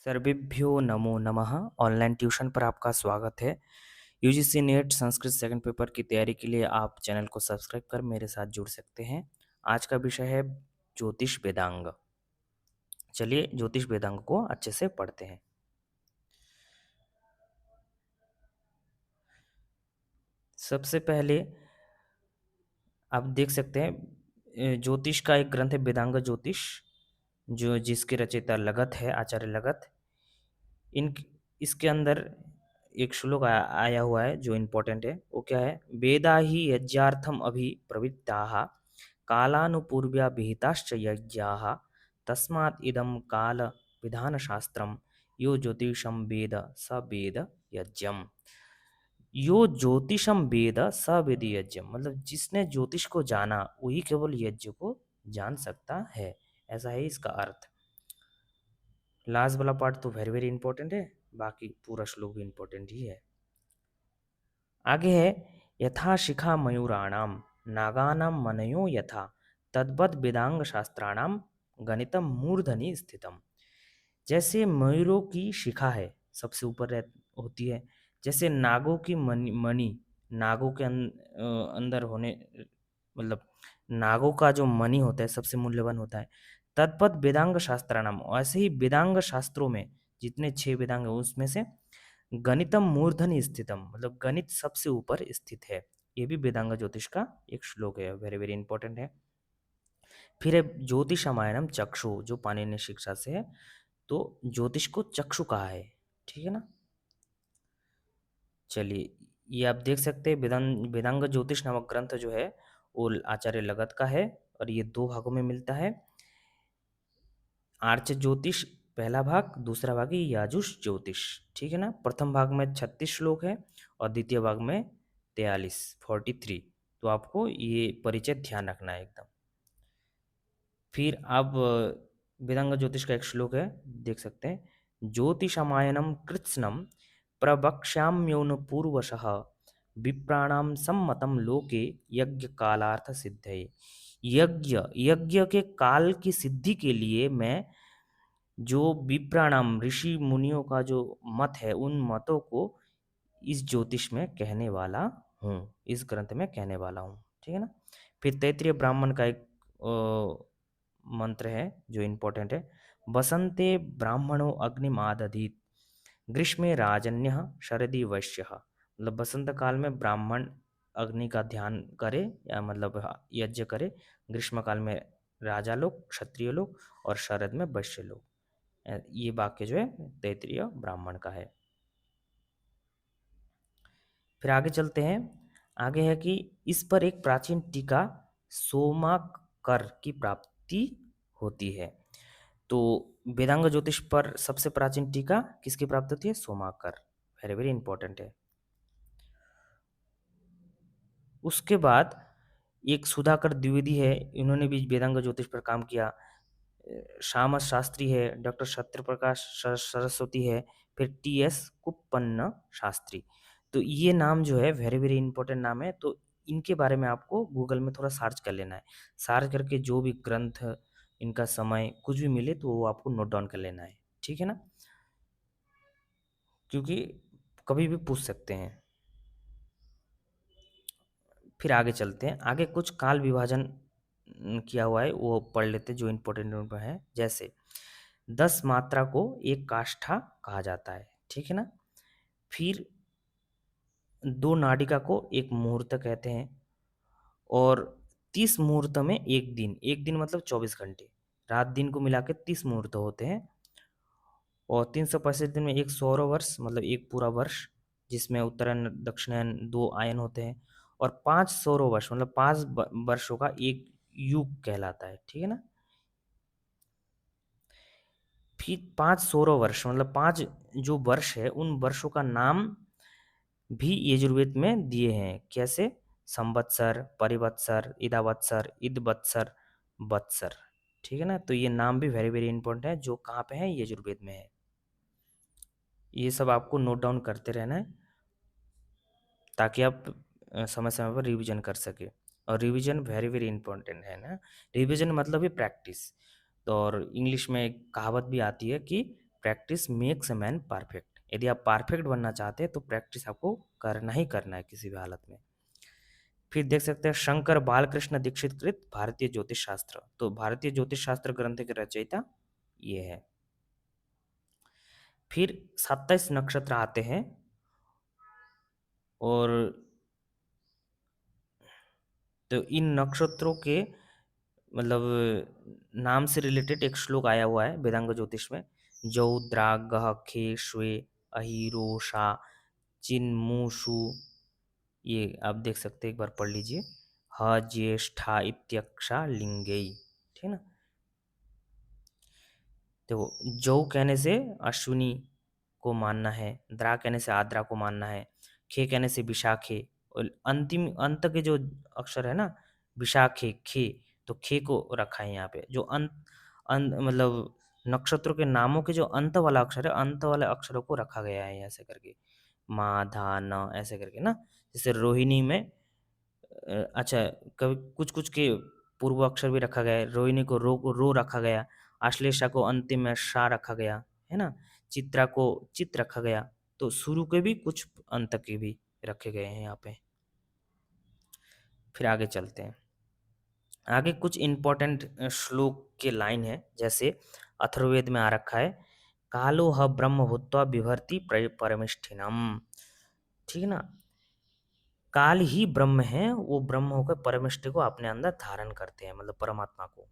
सर्वेभ्यो नमो नमः। Online tuition पर आपका स्वागत है। UGC net Sanskrit second paper की तैयारी के लिए आप चैनल को सब्सक्राइब कर मेरे साथ जुड़ सकते हैं। आज का विषय है ज्योतिष वेदांग। चलिए ज्योतिष वेदांग को अच्छे से पढ़ते हैं। सबसे पहले आप देख सकते हैं ज्योतिष का एक ग्रंथ है वेदांग ज्योतिष, जो जिसके रचयिता लगत है, आचार्य लगत। इन इसके अंदर एक श्लोक आया हुआ है जो इम्पोर्टेंट है। वो क्या है? वेदा ही यज्ञार्थम अभि प्रवृत्ताः कालानुपूर्व्या विहिताश्च यज्ञाः तस्मात् इदं काल विधान शास्त्रम यो ज्योतिषम वेद स वेद यज्ञम। यो ज्योतिषम वेद स वेद यज्ञम मतलब जिसने ज्योतिष को जाना वही केवल यज्ञ को जान सकता है, ऐसा है इसका अर्थ। लास्ट वाला पार्ट तो वेरी वेरी इंपॉर्टेंट है, बाकी पूरा श्लोक भी इंपॉर्टेंट ही है। आगे है यथा शिखा मयूराणाम नागानाम मनयो यथा तद्वद वेदांग शास्त्राणाम गणितम मूर्धनि स्थितम। जैसे मयूरों की शिखा है सबसे ऊपर होती है, जैसे नागों की मणि नागों के अंदर होने मतलब नागों का जो मणि होता है सबसे मूल्यवान होता है। तत्पद वेदांग शास्त्राणाम, ऐसे ही वेदांग शास्त्रों में जितने 6 वेदांग है उसमें से गणितम मूर्धनि स्थितम मतलब गणित सबसे ऊपर स्थित है। ये भी वेदांग ज्योतिष का एक श्लोक है, वेरी वेरी इंपॉर्टेंट है। फिर है ज्योतिषमायनम चक्षु, जो पाणिनि शिक्षा से है, तो ज्योतिष को चक्षु कहा है, ठीक है ना। चलिए ये आप देख सकते हैं वेदांग ज्योतिष नामक ग्रंथ जो है वो आचार्य लगत का है और ये 2 भागों में मिलता है। आर्च ज्योतिष पहला भाग, दूसरा भाग है याजुष ज्योतिष, ठीक है ना। प्रथम भाग में 36 श्लोक है और द्वितीय भाग में 43 तो आपको ये परिचय ध्यान रखना है एकदम। फिर अब वेदांग ज्योतिष का एक श्लोक है, देख सकते हैं। ज्योतिषमायनम कृत्स्नम प्रवक्ष्याम्योन पूर्वशः विप्राणाम सम्मतम लोके यज्ञ कालार्थ सिद्धये। यज्ञ यज्ञ के काल की सिद्धि के लिए मैं जो विप्राणाम ऋषि मुनियों का जो मत है उन मतों को इस ज्योतिष में कहने वाला हूँ, इस ग्रंथ में कहने वाला हूँ, ठीक है ना। फिर तैत्तिरीय ब्राह्मण का एक मंत्र है जो इम्पोर्टेंट है। बसंते ब्राह्मणो अग्निमादधीत ग्रीष्मे राजन्य शरदि वैश्य मतलब बसंत काल में ब्राह्मण अग्नि का ध्यान करे या मतलब यज्ञ करे, ग्रीष्म काल में राजा लोग क्षत्रिय लोग और शरद में वैश्य लोग। ये वाक्य जो है तैत्तिरीय ब्राह्मण का है। फिर आगे चलते हैं। आगे है कि इस पर एक प्राचीन टीका सोमाकर की प्राप्ति होती है। तो वेदांग ज्योतिष पर सबसे प्राचीन टीका किसकी प्राप्त होती है? सोमाकर, वेरी वेरी इंपॉर्टेंट है। उसके बाद एक सुधाकर द्विवेदी है, इन्होंने भी वेदांग ज्योतिष पर काम किया। श्याम शास्त्री है, डॉक्टर सत्यप्रकाश सरस्वती है, फिर टी.एस. कुप्पन्न शास्त्री। तो ये नाम जो है वेरी वेरी इंपॉर्टेंट नाम है, तो इनके बारे में आपको गूगल में थोड़ा सर्च कर लेना है। सर्च करके जो भी ग्रंथ, इनका समय कुछ भी मिले तो वो आपको नोट डाउन कर लेना है, ठीक है ना, क्योंकि कभी भी पूछ सकते हैं। फिर आगे चलते हैं। आगे कुछ काल विभाजन किया हुआ है वो पढ़ लेते हैं जो इम्पोर्टेंट है। जैसे 10 मात्रा को एक काष्ठा कहा जाता है, ठीक है ना। फिर 2 नाडिका को एक मुहूर्त कहते हैं और 30 मुहूर्त में एक दिन मतलब 24 घंटे, रात दिन को मिला के 30 मुहूर्त होते हैं। और 365 दिन में एक सौर वर्ष मतलब एक पूरा वर्ष, जिसमें उत्तरायण दक्षिणायन 2 आयन होते हैं। और 5 सौर वर्ष मतलब 5 वर्षों का एक युग कहलाता है, ठीक है ना। फिर 5 सौर वर्ष मतलब 5 जो वर्ष है उन वर्षों का नाम भी यजुर्वेद में दिए हैं। कैसे? संवत्सर, परिवत्सर, इदावत्सर, इदवत्सर, वत्सर, ठीक है ना। तो ये नाम भी वेरी वेरी इंपॉर्टेंट है, जो कहाँ पे है? यजुर्वेद में है। ये सब आपको नोट डाउन करते रहना है ताकि आप समय समय पर रिवीजन कर सके। और रिवीजन वेरी वेरी इंपॉर्टेंट है ना। रिवीजन मतलब ही प्रैक्टिस। तो और इंग्लिश में एक कहावत भी आती है कि practice makes a man perfect. यदि आप परफेक्ट बनना चाहते हैं तो प्रैक्टिस आपको करना ही करना है किसी भी हालत में। फिर देख सकते हैं शंकर बालकृष्ण दीक्षित कृत भारतीय ज्योतिष शास्त्र। तो भारतीय ज्योतिष शास्त्र ग्रंथ के रचयिता ये है। फिर 27 नक्षत्र आते हैं और तो इन नक्षत्रों के मतलब नाम से रिलेटेड एक श्लोक आया हुआ है वेदांग ज्योतिष में। जौ द्राग गह खे श्वे अहिरोषा चिन्मूषु, ये आप देख सकते हैं, एक बार पढ़ लीजिए। ह ज्येष्ठा इत्यक्षा लिंगेय, ठीक है ना। तो जौ कहने से अश्विनी को मानना है, द्रा कहने से आद्रा को मानना है, खे कहने से विशाखे, और अंतिम अंत के जो अक्षर है ना विशाखे खे, तो खे को रखा है यहाँ पे। जो मतलब नक्षत्रों के नामों के जो अंत वाला अक्षर है, अंत वाले अक्षरों को रखा गया है ऐसे करके, मा धा न ऐसे करके ना। जैसे रोहिणी में अच्छा, कभी कुछ कुछ के पूर्व अक्षर भी रखा गया है। रोहिणी को रो रखा गया, आश्लेषा को अंतिम में शा रखा गया है ना, चित्रा को चित रखा गया। तो शुरू के भी कुछ अंत के भी रखे गए हैं यहाँ पे। फिर आगे चलते हैं। आगे कुछ इंपॉर्टेंट श्लोक के लाइन है, जैसे अथर्ववेद में आ रखा है कालो ह ब्रह्म भूत्वा बिभर्ति परमिष्ठिनम, ठीक है ना। काल ही ब्रह्म है, वो ब्रह्म होकर परमिष्टि को अपने अंदर धारण करते हैं, मतलब परमात्मा को।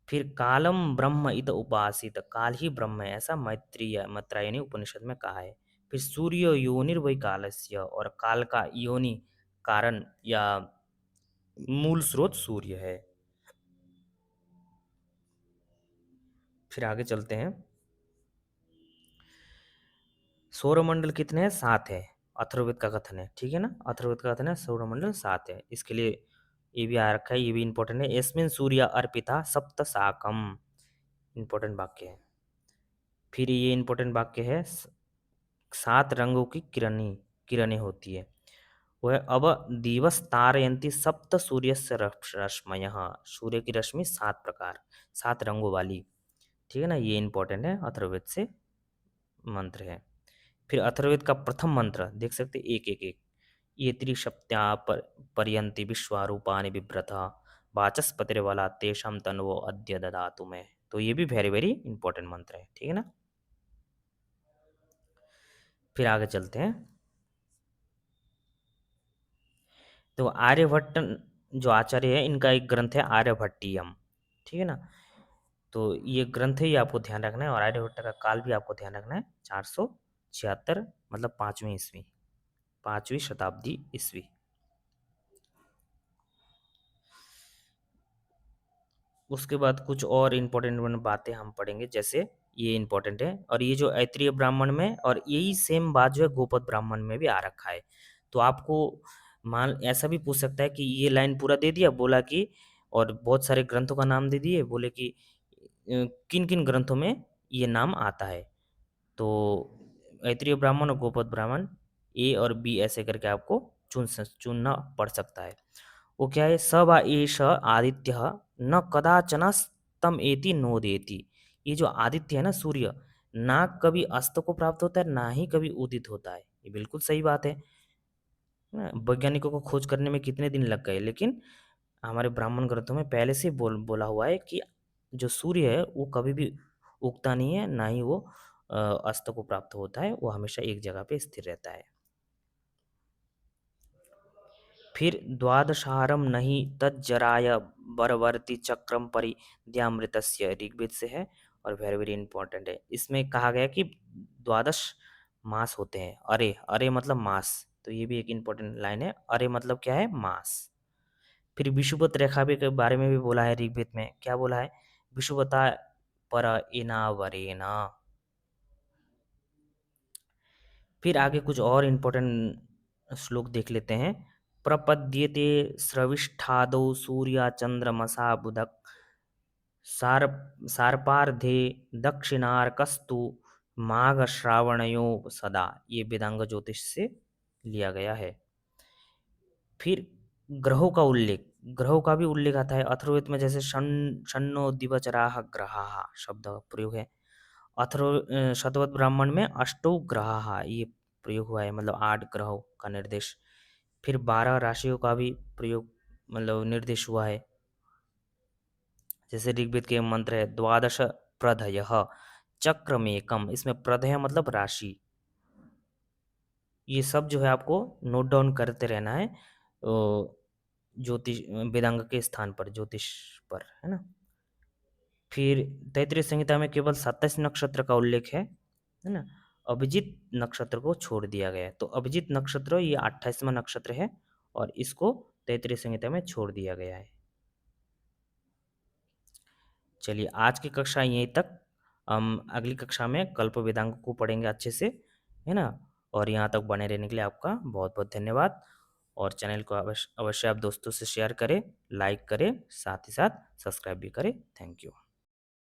फिर कालम ब्रह्म इत उपासित, काल ही ब्रह्म है, ऐसा मैत्रेयी उपनिषद में कहा है। फिर सूर्य योनिर्वै कालस्य, और काल का योनि कारण या मूल स्रोत सूर्य है। फिर आगे चलते हैं। सौरमंडल कितने हैं? 7 है। अथर्ववेद का कथन है, ठीक है ना। अथर्ववेद का कथन है सौरमंडल 7 है। इसके लिए ये भी आ रखा है, ये भी इंपॉर्टेंट है। यस्मिन सूर्य अर्पिता सप्त साकम, इंपॉर्टेंट वाक्य है। फिर ये इंपॉर्टेंट वाक्य है 7 रंगों की किरणें होती है। वह अब दिवस तारयंती सप्त सूर्य से रश्मय, सूर्य की रश्मि 7 प्रकार 7 रंगों वाली, ठीक है ना। ये इंपॉर्टेंट है, अथर्ववेद से मंत्र है। फिर अथर्ववेद का प्रथम मंत्र देख सकते एक एक एक, ये त्रिशप्त्या पर्यंति विश्वारूपानि बिभ्रता वाचस्पतिर्बला तेषां तन्वो अद्य ददातु मैं। तो ये भी वेरी वेरी इंपॉर्टेंट मंत्र है, ठीक है ना। फिर आगे चलते हैं। तो आर्यभट्ट जो आचार्य है, इनका एक ग्रंथ है आर्यभट्टियम, ठीक है ना। तो ये ग्रंथ ही आपको ध्यान रखना है, और आर्यभट्ट का काल भी आपको ध्यान रखना है। 476 मतलब 5वीं ईस्वी, 5वीं शताब्दी ईस्वी। उसके बाद कुछ और इम्पोर्टेंट बातें हम पढ़ेंगे, जैसे ये इम्पोर्टेंट है, और ये जो ऐत्रीय ब्राह्मण में, और यही सेम बात जो है गोपद ब्राह्मण में भी आ रखा है। तो आपको मान ऐसा भी पूछ सकता है कि ये लाइन पूरा दे दिया, बोला कि और बहुत सारे ग्रंथों का नाम दे दिए, बोले कि किन किन ग्रंथों में ये नाम आता है। तो ऐत्रीय ब्राह्मण और गोपद ब्राह्मण ए और बी ऐसे करके आपको चुनना पड़ सकता है। वो क्या है, स वा एष आदित्य न कदाचन तम एति नोदेति। ये जो आदित्य है ना सूर्य, ना कभी अस्त को प्राप्त होता है, ना ही कभी उदित होता है। ये बिल्कुल सही बात है ना? वैज्ञानिकों को खोज करने में कितने दिन लग गए, लेकिन हमारे ब्राह्मण ग्रंथों में पहले से बोला हुआ है कि जो सूर्य है वो कभी भी उगता नहीं है, ना ही वो अस्त को प्राप्त होता है, वो हमेशा एक जगह पे स्थिर रहता है। फिर द्वादशारम नहीं तज्जराय बरवर्ती चक्रम परिद्यामृतस्य, ऋग्वेद से है और वेरी वेरी इंपॉर्टेंट है। इसमें कहा गया कि 12 मास होते हैं। अरे अरे मतलब मास, तो ये भी एक इंपॉर्टेंट लाइन है। अरे मतलब क्या है? मास। फिर विषुवत रेखा भी के बारे में भी बोला है ऋग्वेद में। क्या बोला है? विषुवता पर इनावरेना। फिर आगे कुछ और इम्पोर्टेंट श्लोक देख लेते हैं। प्रपद्येते स्रविष्ठादौ सूर्या चंद्रमसा बुधक सार सार्पार्धे दक्षिणार्कस्तु माघ श्रावणयो सदा। ये वेदांग ज्योतिष से लिया गया है। फिर ग्रहों का उल्लेख, ग्रहों का भी उल्लेख आता है अथर्ववेद में, जैसे षण्णो दिवचराः ग्रहाः शब्द का प्रयोग है। शतवत ब्राह्मण में अष्टौ ग्रहा ये प्रयोग हुआ है, मतलब 8 ग्रहों का निर्देश। फिर 12 राशियों का भी प्रयोग, मतलब निर्देश हुआ है। जैसे ऋग्वेद के मंत्र है द्वादश प्रधयः चक्रमेकम, इसमें प्रधय मतलब राशि। ये सब जो है आपको नोट डाउन करते रहना है ज्योतिष वेदांग के स्थान पर, ज्योतिष पर, है ना। फिर तैत्तिरीय संहिता में केवल 27 नक्षत्र का उल्लेख है ना। अभिजीत नक्षत्र को छोड़ दिया गया है, तो अभिजीत नक्षत्र ये 28वां नक्षत्र है और इसको तैत्तिरीय संहिता में छोड़ दिया गया है। चलिए आज की कक्षा यहीं तक। हम अगली कक्षा में कल्प वेदांग को पढ़ेंगे अच्छे से, है ना। और यहाँ तक बने रहने के लिए आपका बहुत बहुत धन्यवाद। और चैनल को अवश्य अवश्य आप दोस्तों से शेयर करें, लाइक करें, साथ ही साथ सब्सक्राइब भी करें। Thank you.